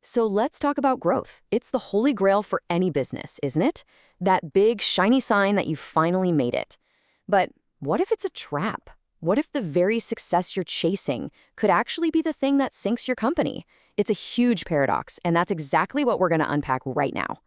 So let's talk about growth. It's the holy grail for any business, isn't it? That big, shiny sign that you finally made it. But what if it's a trap? What if the very success you're chasing could actually be the thing that sinks your company? It's a huge paradox, and that's exactly what we're going to unpack right now.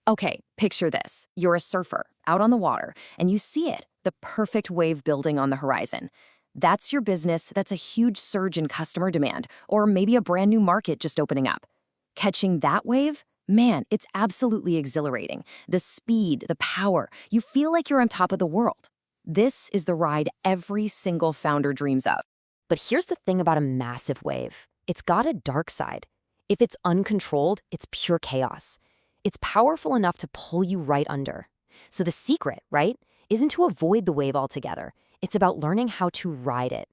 Okay, picture this. You're a surfer out on the water, and you see it, the perfect wave building on the horizon. That's your business. That's a huge surge in customer demand, or maybe a brand new market just opening up. Catching that wave? Man, it's absolutely exhilarating. The speed, the power, you feel like you're on top of the world. This is the ride every single founder dreams of. But here's the thing about a massive wave. It's got a dark side. If it's uncontrolled, it's pure chaos. It's powerful enough to pull you right under. So the secret, right, isn't to avoid the wave altogether. It's about learning how to ride it.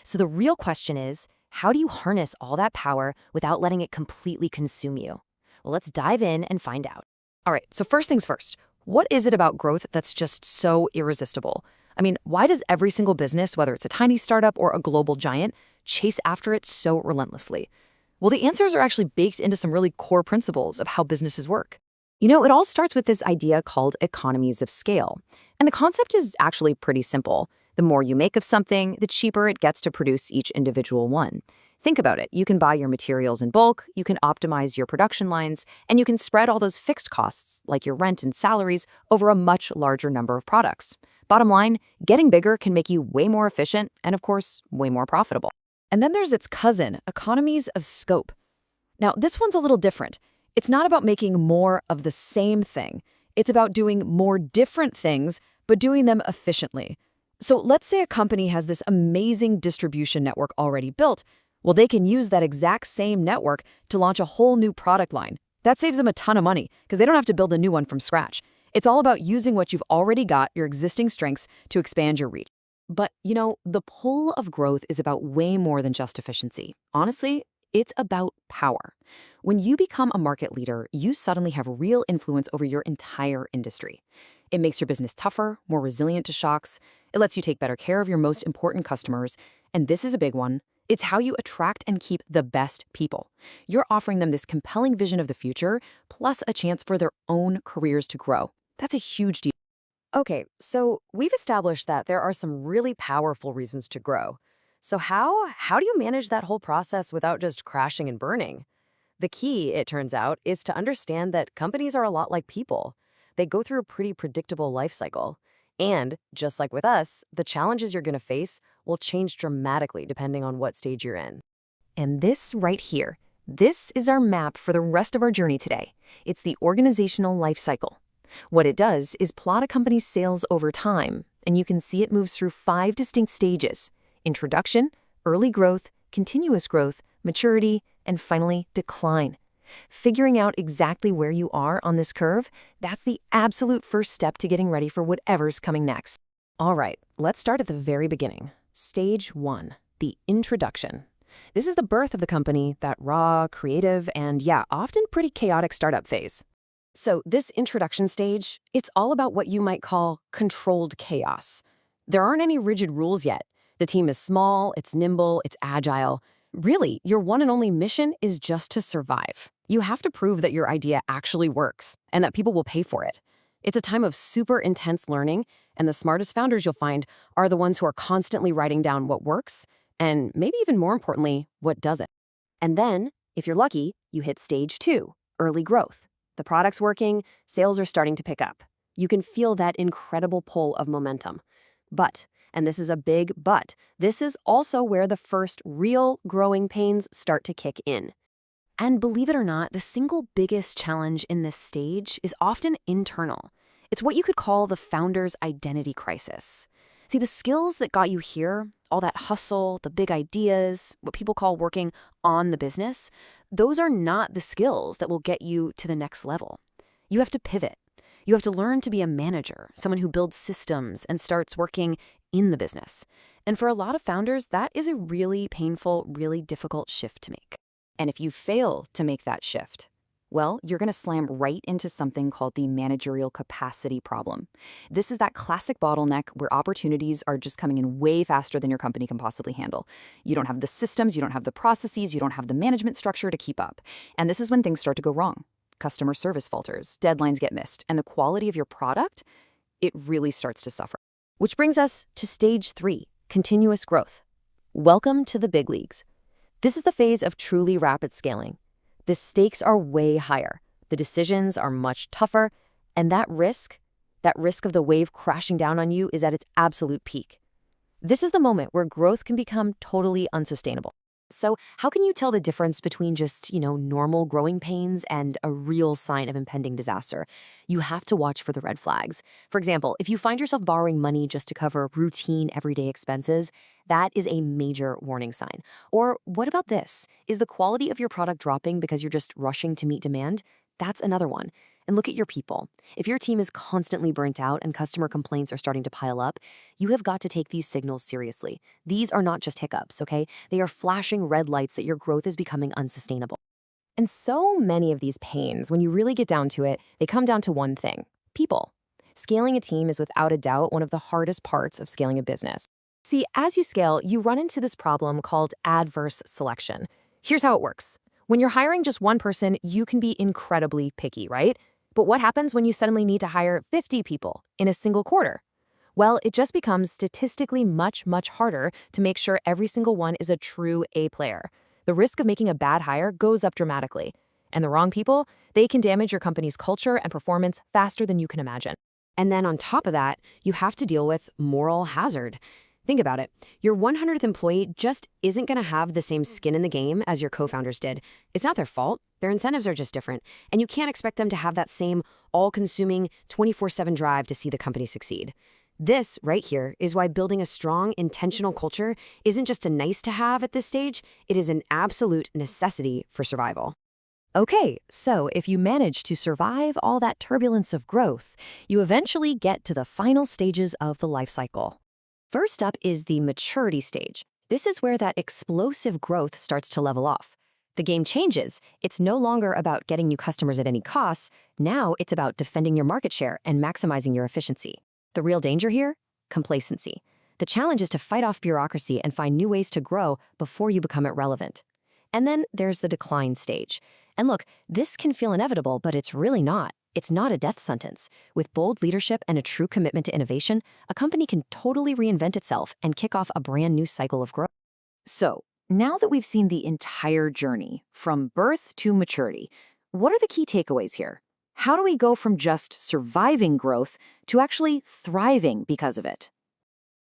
So the real question is, how do you harness all that power without letting it completely consume you? Well, let's dive in and find out. All right, so first things first, what is it about growth that's just so irresistible? I mean, why does every single business, whether it's a tiny startup or a global giant, chase after it so relentlessly? Well, the answers are actually baked into some really core principles of how businesses work. It all starts with this idea called economies of scale. And the concept is actually pretty simple. The more you make of something, the cheaper it gets to produce each individual one. Think about it. You can buy your materials in bulk, you can optimize your production lines, and you can spread all those fixed costs, like your rent and salaries, over a much larger number of products. Bottom line, getting bigger can make you way more efficient and, of course, way more profitable. And then there's its cousin, economies of scope. Now, this one's a little different. It's not about making more of the same thing. It's about doing more different things, but doing them efficiently. So let's say a company has this amazing distribution network already built. Well, they can use that exact same network to launch a whole new product line. That saves them a ton of money because they don't have to build a new one from scratch. It's all about using what you've already got, your existing strengths, to expand your reach. But, the pull of growth is about way more than just efficiency. Honestly, it's about power. When you become a market leader, you suddenly have real influence over your entire industry. It makes your business tougher, more resilient to shocks. It lets you take better care of your most important customers. And this is a big one. It's how you attract and keep the best people. You're offering them this compelling vision of the future, plus a chance for their own careers to grow. That's a huge deal. Okay, so we've established that there are some really powerful reasons to grow. So how do you manage that whole process without just crashing and burning? The key, it turns out, is to understand that companies are a lot like people. They go through a pretty predictable life cycle. And, just like with us, the challenges you're going to face will change dramatically depending on what stage you're in. And this right here, this is our map for the rest of our journey today. It's the organizational life cycle. What it does is plot a company's sales over time, and you can see it moves through 5 distinct stages: introduction, early growth, continuous growth, maturity, and finally decline. Figuring out exactly where you are on this curve, that's the absolute first step to getting ready for whatever's coming next. All right, let's start at the very beginning. Stage 1, the introduction. This is the birth of the company, that raw, creative, and often pretty chaotic startup phase. So this introduction stage, it's all about what you might call controlled chaos. There aren't any rigid rules yet. The team is small, it's nimble, it's agile. Really, your one and only mission is just to survive. You have to prove that your idea actually works and that people will pay for it. It's a time of super intense learning, and the smartest founders you'll find are the ones who are constantly writing down what works and maybe even more importantly, what doesn't. And then, if you're lucky, you hit stage 2, early growth. The product's working, sales are starting to pick up. You can feel that incredible pull of momentum. But, and this is a big but, this is also where the first real growing pains start to kick in. And believe it or not, the single biggest challenge in this stage is often internal. It's what you could call the founder's identity crisis. See, the skills that got you here, all that hustle, the big ideas, what people call working on the business, those are not the skills that will get you to the next level. You have to pivot. You have to learn to be a manager, someone who builds systems and starts working in the business. And for a lot of founders, that is a really painful, really difficult shift to make. And if you fail to make that shift, Well, you're going to slam right into something called the managerial capacity problem. This is that classic bottleneck where opportunities are just coming in way faster than your company can possibly handle. You don't have the systems, you don't have the processes, you don't have the management structure to keep up. And this is when things start to go wrong. Customer service falters, deadlines get missed, and the quality of your product, it really starts to suffer. Which brings us to stage 3, continuous growth. Welcome to the big leagues. This is the phase of truly rapid scaling. The stakes are way higher, the decisions are much tougher, and that risk of the wave crashing down on you is at its absolute peak. This is the moment where growth can become totally unsustainable. So how can you tell the difference between just, normal growing pains and a real sign of impending disaster? You have to watch for the red flags. For example, if you find yourself borrowing money just to cover routine everyday expenses, that is a major warning sign. Or what about this? Is the quality of your product dropping because you're just rushing to meet demand? That's another one. And look at your people. If your team is constantly burnt out and customer complaints are starting to pile up, you have got to take these signals seriously. These are not just hiccups, okay? They are flashing red lights that your growth is becoming unsustainable. And so many of these pains, when you really get down to it, they come down to one thing: people. Scaling a team is without a doubt one of the hardest parts of scaling a business. See, as you scale, you run into this problem called adverse selection. Here's how it works. When you're hiring just one person, you can be incredibly picky, right? But what happens when you suddenly need to hire 50 people in a single quarter? Well, it just becomes statistically much, much harder to make sure every single one is a true A player. The risk of making a bad hire goes up dramatically. And the wrong people, they can damage your company's culture and performance faster than you can imagine. And then on top of that, you have to deal with moral hazard. Think about it. Your 100th employee just isn't going to have the same skin in the game as your co-founders did. It's not their fault. Their incentives are just different. And you can't expect them to have that same all-consuming 24/7 drive to see the company succeed. This right here is why building a strong, intentional culture isn't just a nice to have at this stage. It is an absolute necessity for survival. Okay, so if you manage to survive all that turbulence of growth, you eventually get to the final stages of the life cycle. First up is the maturity stage. This is where that explosive growth starts to level off. The game changes. It's no longer about getting new customers at any cost. Now it's about defending your market share and maximizing your efficiency. The real danger here? Complacency. The challenge is to fight off bureaucracy and find new ways to grow before you become irrelevant. And then there's the decline stage. And look, this can feel inevitable, but it's really not. It's not a death sentence. With bold leadership and a true commitment to innovation, a company can totally reinvent itself and kick off a brand new cycle of growth. So, now that we've seen the entire journey, from birth to maturity, what are the key takeaways here? How do we go from just surviving growth to actually thriving because of it?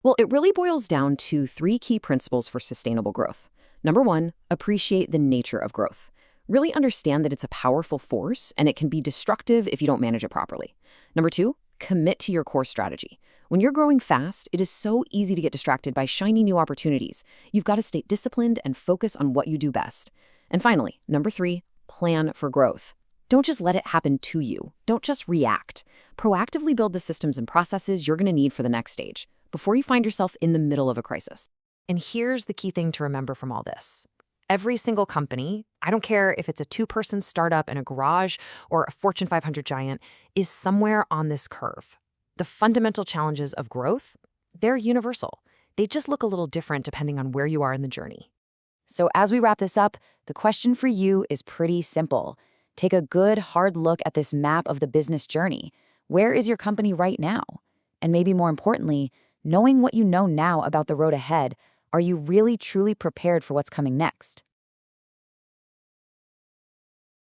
Well, it really boils down to 3 key principles for sustainable growth. Number 1, appreciate the nature of growth. Really understand that it's a powerful force and it can be destructive if you don't manage it properly. Number 2, commit to your core strategy. When you're growing fast, it is so easy to get distracted by shiny new opportunities. You've got to stay disciplined and focus on what you do best. And finally, number 3, plan for growth. Don't just let it happen to you. Don't just react. Proactively build the systems and processes you're going to need for the next stage before you find yourself in the middle of a crisis. And here's the key thing to remember from all this. Every single company, I don't care if it's a 2-person startup in a garage or a Fortune 500 giant, is somewhere on this curve. The fundamental challenges of growth, they're universal. They just look a little different depending on where you are in the journey. So as we wrap this up, the question for you is pretty simple. Take a good, hard look at this map of the business journey. Where is your company right now? And maybe more importantly, knowing what you know now about the road ahead, are you really truly prepared for what's coming next?